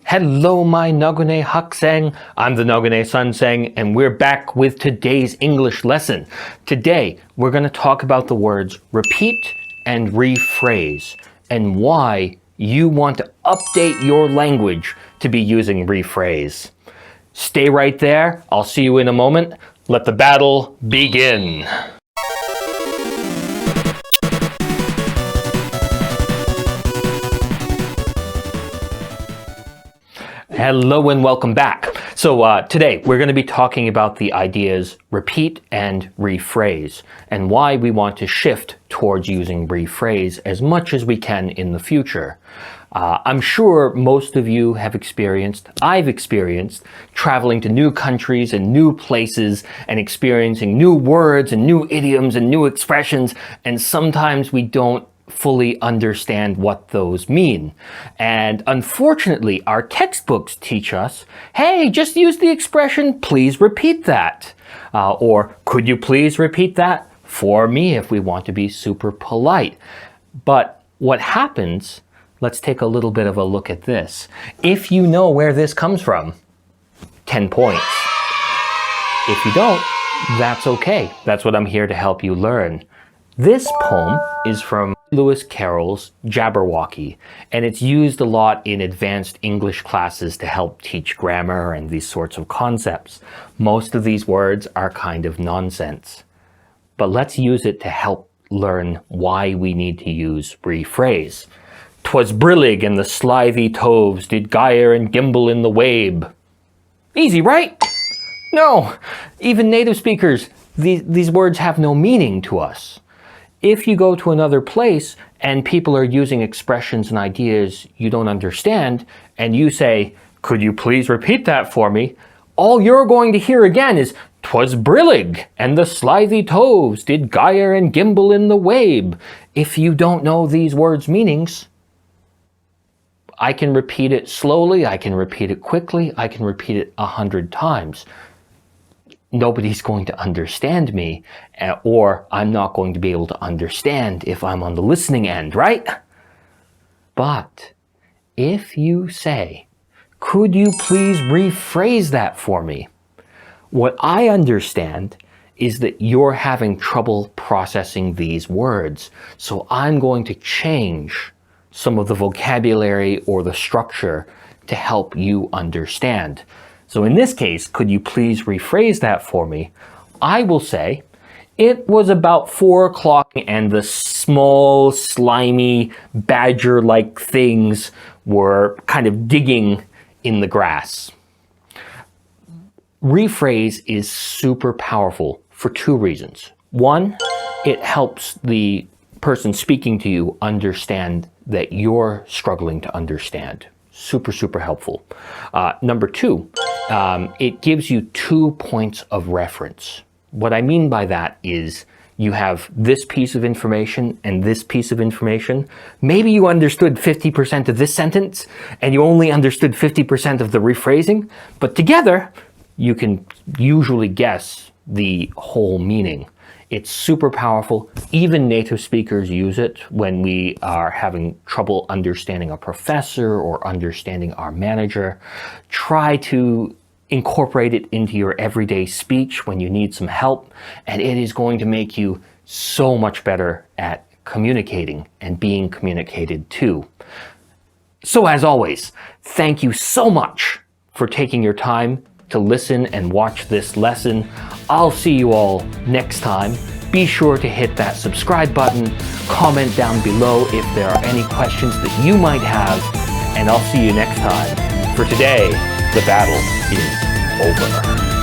Hello, my Nogune Hakuseng. I'm the Nogune Sunseng, and we're back with today's English lesson. Today, we're going to talk about the words repeat and rephrase, and why you want to update your language to be using rephrase. Stay right there. I'll see you in a moment. Let the battle begin. Hello and welcome back. So today we're going to be talking about the ideas repeat and rephrase and why we want to shift towards using rephrase as much as we can in the future. I'm sure most of you have experienced, I've experienced, traveling to new countries and new places and experiencing new words and new idioms and new expressions, and sometimes we don't fully understand what those mean. And unfortunately, our textbooks teach us, hey, just use the expression, please repeat that. Or could you please repeat that for me, if we want to be super polite. But what happens, let's take a little bit of a look at this. If you know where this comes from, 10 points. If you don't, that's okay. That's what I'm here to help you learn. This poem is from Lewis Carroll's Jabberwocky, and it's used a lot in advanced English classes to help teach grammar and these sorts of concepts. Most of these words are kind of nonsense, but let's use it to help learn why we need to use rephrase. 'Twas brillig and the slithy toves did gyre and gimble in the wabe. Easy, right? No, even native speakers, these words have no meaning to us. If you go to another place and people are using expressions and ideas you don't understand, and you say, could you please repeat that for me? All you're going to hear again is, 'twas brillig, and the slithy toves did gyre and gimble in the wabe. If you don't know these words' meanings, I can repeat it slowly, I can repeat it quickly, I can repeat it 100 times. Nobody's going to understand me, or I'm not going to be able to understand if I'm on the listening end, right? But if you say, could you please rephrase that for me? What I understand is that you're having trouble processing these words. So I'm going to change some of the vocabulary or the structure to help you understand. So in this case, could you please rephrase that for me? I will say, it was about 4 o'clock and the small, slimy, badger-like things were kind of digging in the grass. Rephrase is super powerful for 2 reasons. One, it helps the person speaking to you understand that you're struggling to understand. Super, super helpful. Number 2, it gives you 2 points of reference. What I mean by that is you have this piece of information and this piece of information. Maybe you understood 50% of this sentence and you only understood 50% of the rephrasing, but together you can usually guess the whole meaning. It's super powerful. Even native speakers use it when we are having trouble understanding a professor or understanding our manager. Try to incorporate it into your everyday speech when you need some help, and it is going to make you so much better at communicating and being communicated to. So as always, thank you so much for taking your time to listen and watch this lesson. I'll see you all next time. Be sure to hit that subscribe button, comment down below if there are any questions that you might have, and I'll see you next time. For today, the battle is over.